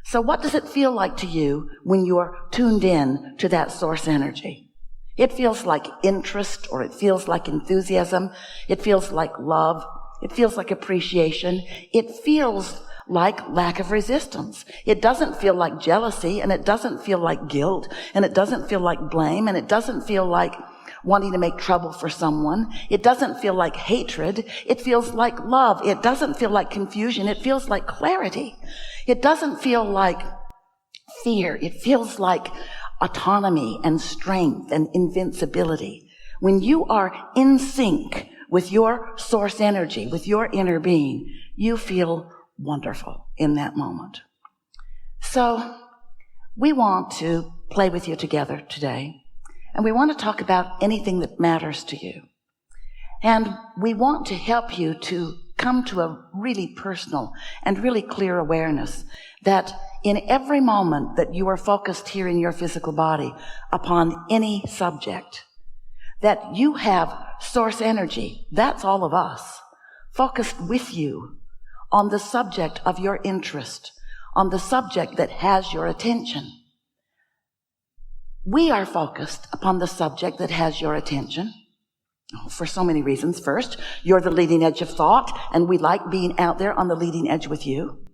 So what does it feel like to you when you're tuned in to that source energy? It feels like interest, or it feels like enthusiasm. It feels like love. It feels like appreciation. It feels like lack of resistance. It doesn't feel like jealousy, and it doesn't feel like guilt, and it doesn't feel like blame, and it doesn't feel like wanting to make trouble for someone. It doesn't feel like hatred. It feels like love. It doesn't feel like confusion. It feels like clarity. It doesn't feel like fear. It feels like autonomy and strength and invincibility. When you are in sync with your source energy, with your inner being, you feel wonderful in that moment. So we want to play with you together today, and we want to talk about anything that matters to you. And we want to help you to come to a really personal and really clear awareness that in every moment that you are focused here in your physical body upon any subject, that you have source energy, that's all of us, focused with you on the subject of your interest, on the subject that has your attention. We are focused upon the subject that has your attention for so many reasons. First, you're the leading edge of thought, and we like being out there on the leading edge with you.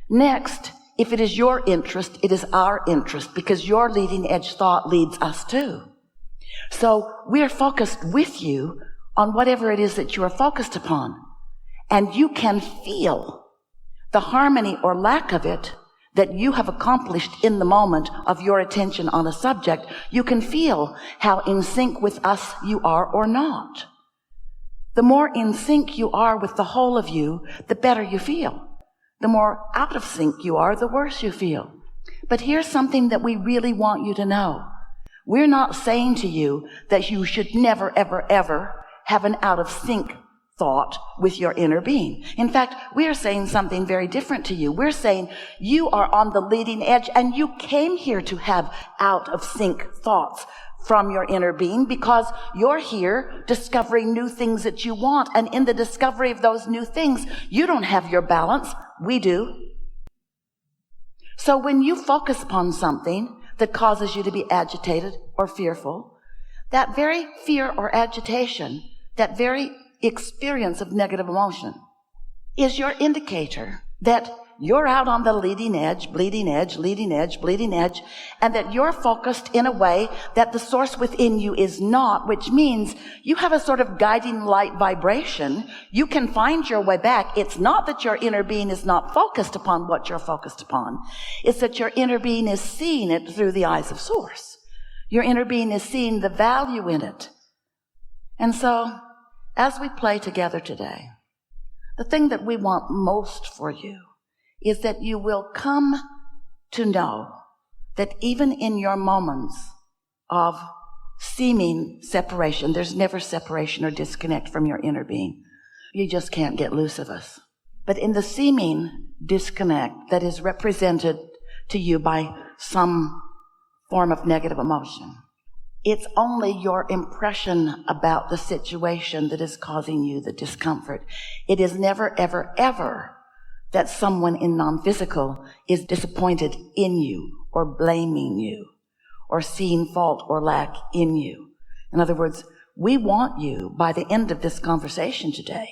Next, if it is your interest, it is our interest, because your leading edge thought leads us too. So we're focused with you on whatever it is that you are focused upon. And you can feel the harmony or lack of it that you have accomplished in the moment of your attention on a subject. You can feel how in sync with us you are or not. The more in sync you are with the whole of you, the better you feel. The more out of sync you are, the worse you feel. But here's something that we really want you to know. We're not saying to you that you should never, ever, ever have an out of sync thought with your inner being. In fact, we are saying something very different to you. We're saying you are on the leading edge, and you came here to have out of sync thoughts from your inner being because you're here discovering new things that you want. And in the discovery of those new things, you don't have your balance. We do. So when you focus upon something that causes you to be agitated or fearful, that very fear or agitation, that very experience of negative emotion is your indicator that you're out on the leading edge, bleeding edge, leading edge, bleeding edge, and that you're focused in a way that the source within you is not, which means you have a sort of guiding light vibration. You can find your way back. It's not that your inner being is not focused upon what you're focused upon. It's that your inner being is seeing it through the eyes of source. Your inner being is seeing the value in it. And so, as we play together today, the thing that we want most for you is that you will come to know that even in your moments of seeming separation, there's never separation or disconnect from your inner being. You just can't get loose of us. But in the seeming disconnect that is represented to you by some form of negative emotion, it's only your impression about the situation that is causing you the discomfort. It is never, ever, ever that someone in non-physical is disappointed in you or blaming you or seeing fault or lack in you. In other words, we want you, by the end of this conversation today,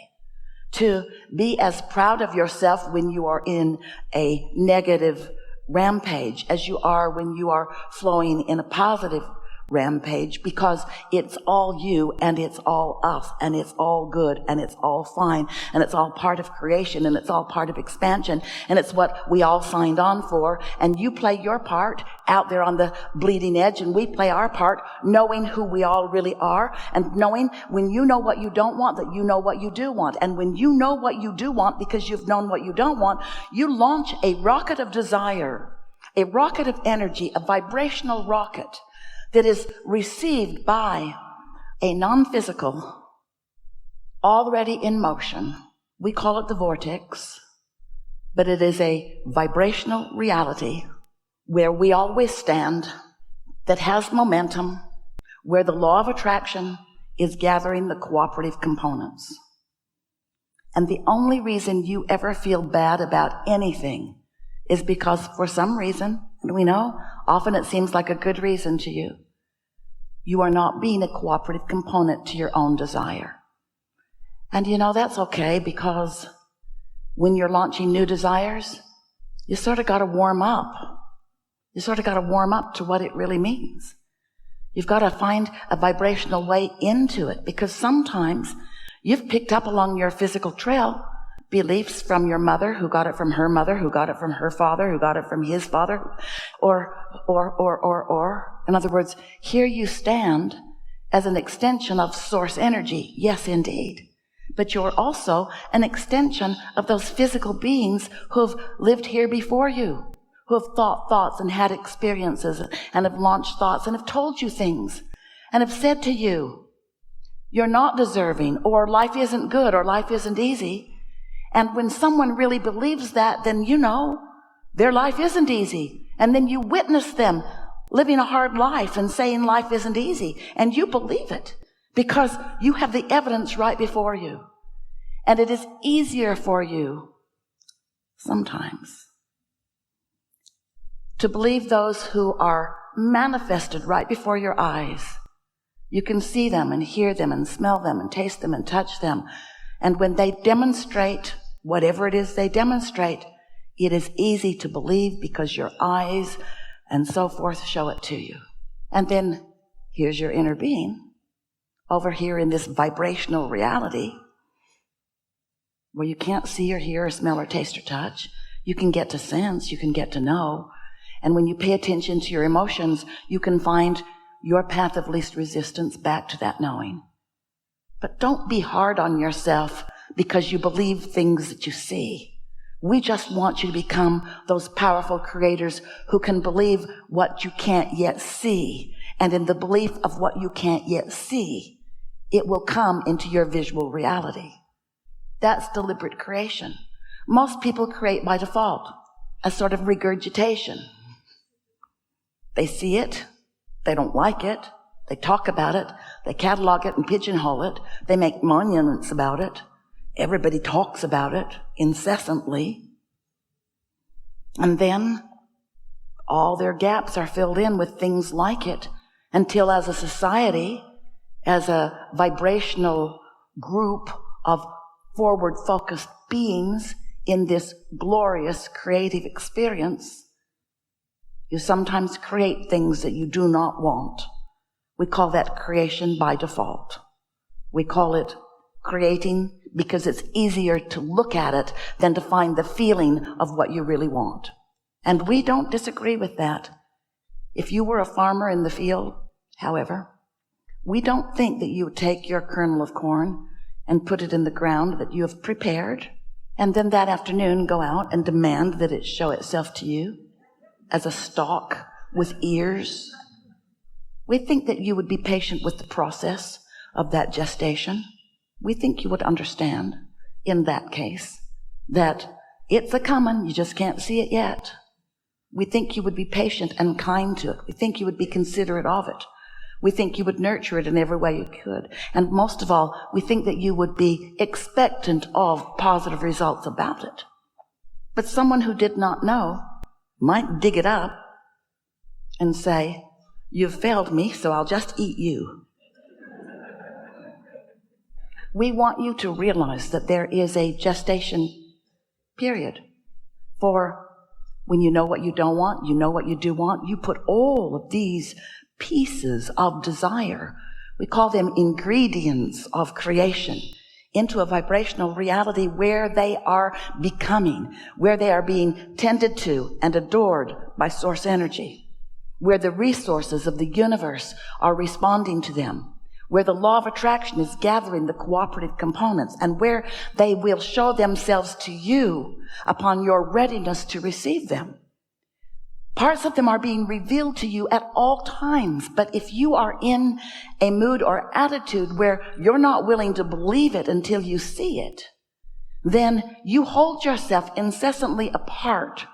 to be as proud of yourself when you are in a negative rampage as you are when you are flowing in a positive rampage, because it's all you and it's all us and it's all good and it's all fine and it's all part of creation and it's all part of expansion and it's what we all signed on for. And you play your part out there on the bleeding edge, and we play our part knowing who we all really are, and knowing when you know what you don't want, that you know what you do want. And when you know what you do want because you've known what you don't want, you launch a rocket of desire, a rocket of energy, a vibrational rocket that is received by a non-physical, already in motion. We call it the vortex, but it is a vibrational reality where we always stand, that has momentum, where the law of attraction is gathering the cooperative components. And the only reason you ever feel bad about anything is because for some reason, and we know often it seems like a good reason to you, you are not being a cooperative component to your own desire. And that's okay, because when you're launching new desires, you sort of got to warm up. You sort of got to warm up to what it really means. You've got to find a vibrational way into it, because sometimes you've picked up along your physical trail beliefs from your mother, who got it from her mother, who got it from her father, who got it from his father, or. In other words, here you stand as an extension of source energy. Yes, indeed. But you're also an extension of those physical beings who've lived here before you, who have thought thoughts and had experiences and have launched thoughts and have told you things and have said to you, you're not deserving, or life isn't good, or life isn't easy. And when someone really believes that, then their life isn't easy. And then you witness them living a hard life and saying life isn't easy. And you believe it because you have the evidence right before you. And it is easier for you sometimes to believe those who are manifested right before your eyes. You can see them and hear them and smell them and taste them and touch them. And when they demonstrate whatever it is they demonstrate, it is easy to believe because your eyes and so forth show it to you. And then here's your inner being over here in this vibrational reality where you can't see or hear or smell or taste or touch. You can get to sense, you can get to know. And when you pay attention to your emotions, you can find your path of least resistance back to that knowing. But don't be hard on yourself because you believe things that you see. We just want you to become those powerful creators who can believe what you can't yet see. And in the belief of what you can't yet see, it will come into your visual reality. That's deliberate creation. Most people create by default, a sort of regurgitation. They see it, they don't like it, they talk about it, they catalog it and pigeonhole it, they make monuments about it. Everybody talks about it incessantly. And then all their gaps are filled in with things like it until as a society, as a vibrational group of forward-focused beings in this glorious creative experience, you sometimes create things that you do not want. We call that creation by default. We call it creating because it's easier to look at it than to find the feeling of what you really want. And we don't disagree with that. If you were a farmer in the field, however, we don't think that you would take your kernel of corn and put it in the ground that you have prepared, and then that afternoon go out and demand that it show itself to you as a stalk with ears. We think that you would be patient with the process of that gestation. We think you would understand in that case that it's a coming, you just can't see it yet. We think you would be patient and kind to it. We think you would be considerate of it. We think you would nurture it in every way you could. And most of all, we think that you would be expectant of positive results about it. But someone who did not know might dig it up and say, "You've failed me, so I'll just eat you." We want you to realize that there is a gestation period for when you know what you don't want, you know what you do want, you put all of these pieces of desire, we call them ingredients of creation, into a vibrational reality where they are becoming, where they are being tended to and adored by source energy, where the resources of the universe are responding to them, where the law of attraction is gathering the cooperative components, and where they will show themselves to you upon your readiness to receive them. Parts of them are being revealed to you at all times, but if you are in a mood or attitude where you're not willing to believe it until you see it, then you hold yourself incessantly apart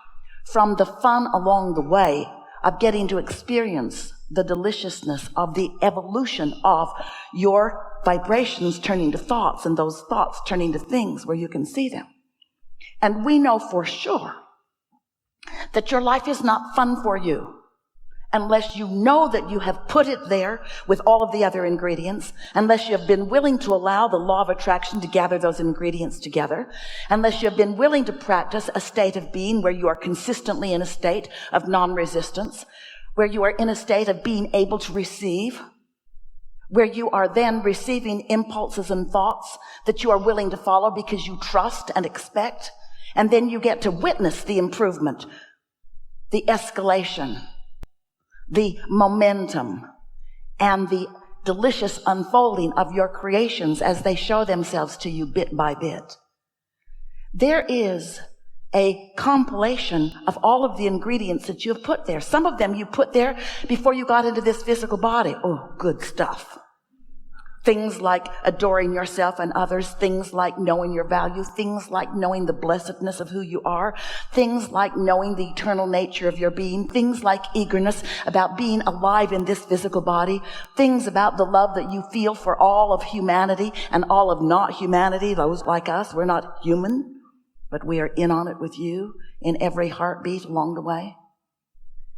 from the fun along the way of getting to experience the deliciousness of the evolution of your vibrations turning to thoughts and those thoughts turning to things where you can see them. And we know for sure that your life is not fun for you unless you know that you have put it there with all of the other ingredients, unless you have been willing to allow the law of attraction to gather those ingredients together, unless you have been willing to practice a state of being where you are consistently in a state of non-resistance, where you are in a state of being able to receive, where you are then receiving impulses and thoughts that you are willing to follow because you trust and expect, and then you get to witness the improvement, the escalation, the momentum, and the delicious unfolding of your creations as they show themselves to you bit by bit. There is a compilation of all of the ingredients that you have put there. Some of them you put there before you got into this physical body. Oh, good stuff. Things like adoring yourself and others, things like knowing your value, things like knowing the blessedness of who you are, things like knowing the eternal nature of your being, things like eagerness about being alive in this physical body, things about the love that you feel for all of humanity and all of not humanity, those like us. We're not human, but we are in on it with you in every heartbeat along the way.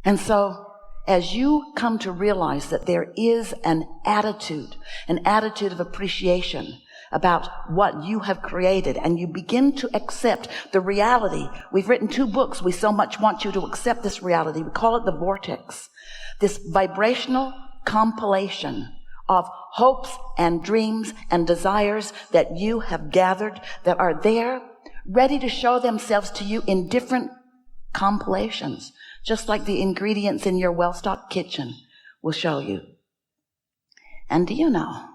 And so, as you come to realize that there is an attitude of appreciation about what you have created, and you begin to accept the reality. We've written 2 books. We so much want you to accept this reality. We call it the Vortex, this vibrational compilation of hopes and dreams and desires that you have gathered that are there, ready to show themselves to you in different compilations, just like the ingredients in your well-stocked kitchen will show you. And do you know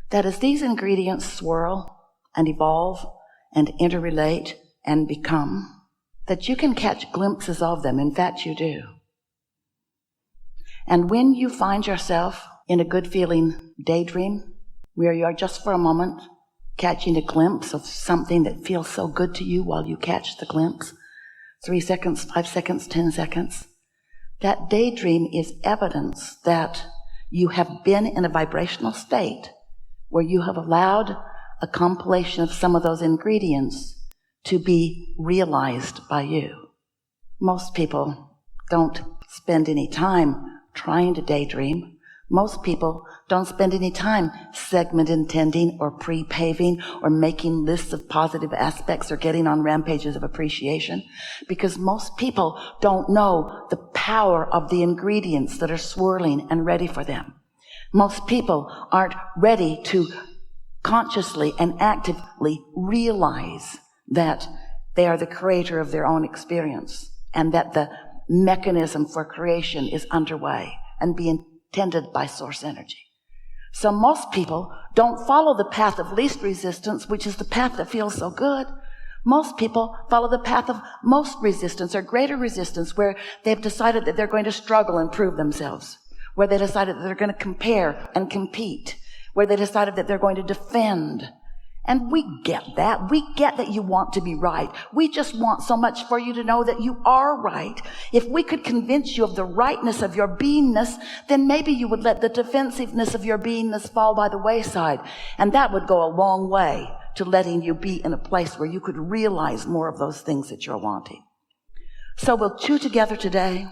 that as these ingredients swirl and evolve and interrelate and become, that you can catch glimpses of them? In fact, you do. And when you find yourself in a good-feeling daydream, where you are just for a moment catching a glimpse of something that feels so good to you while you catch the glimpse, 3 seconds, 5 seconds, 10 seconds. That daydream is evidence that you have been in a vibrational state where you have allowed a compilation of some of those ingredients to be realized by you. Most people don't spend any time trying to daydream. Most people don't spend any time segment intending or pre-paving or making lists of positive aspects or getting on rampages of appreciation, because most people don't know the power of the ingredients that are swirling and ready for them. Most people aren't ready to consciously and actively realize that they are the creator of their own experience and that the mechanism for creation is underway and being tended by source energy. So most people don't follow the path of least resistance, which is the path that feels so good. Most people follow the path of most resistance or greater resistance, where they've decided that they're going to struggle and prove themselves, where they decided that they're going to compare and compete, where they decided that they're going to defend. And we get that. We get that you want to be right. We just want so much for you to know that you are right. If we could convince you of the rightness of your beingness, then maybe you would let the defensiveness of your beingness fall by the wayside. And that would go a long way to letting you be in a place where you could realize more of those things that you're wanting. So we'll chew together today,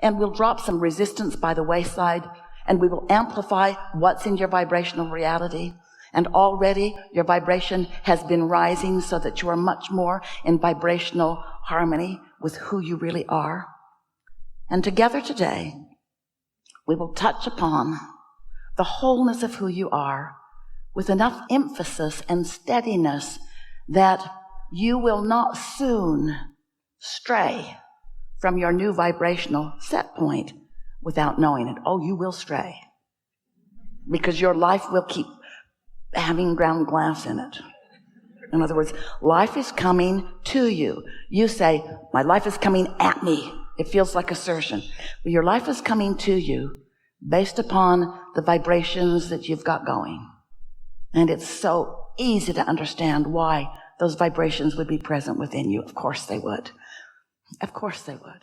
and we'll drop some resistance by the wayside, and we will amplify what's in your vibrational reality. And already your vibration has been rising so that you are much more in vibrational harmony with who you really are. And together today, we will touch upon the wholeness of who you are with enough emphasis and steadiness that you will not soon stray from your new vibrational set point without knowing it. Oh, you will stray, because your life will keep having ground glass in it. In other words, life is coming to you. You say, my life is coming at me. It feels like assertion. But your life is coming to you based upon the vibrations that you've got going. And it's so easy to understand why those vibrations would be present within you. Of course they would. Of course they would.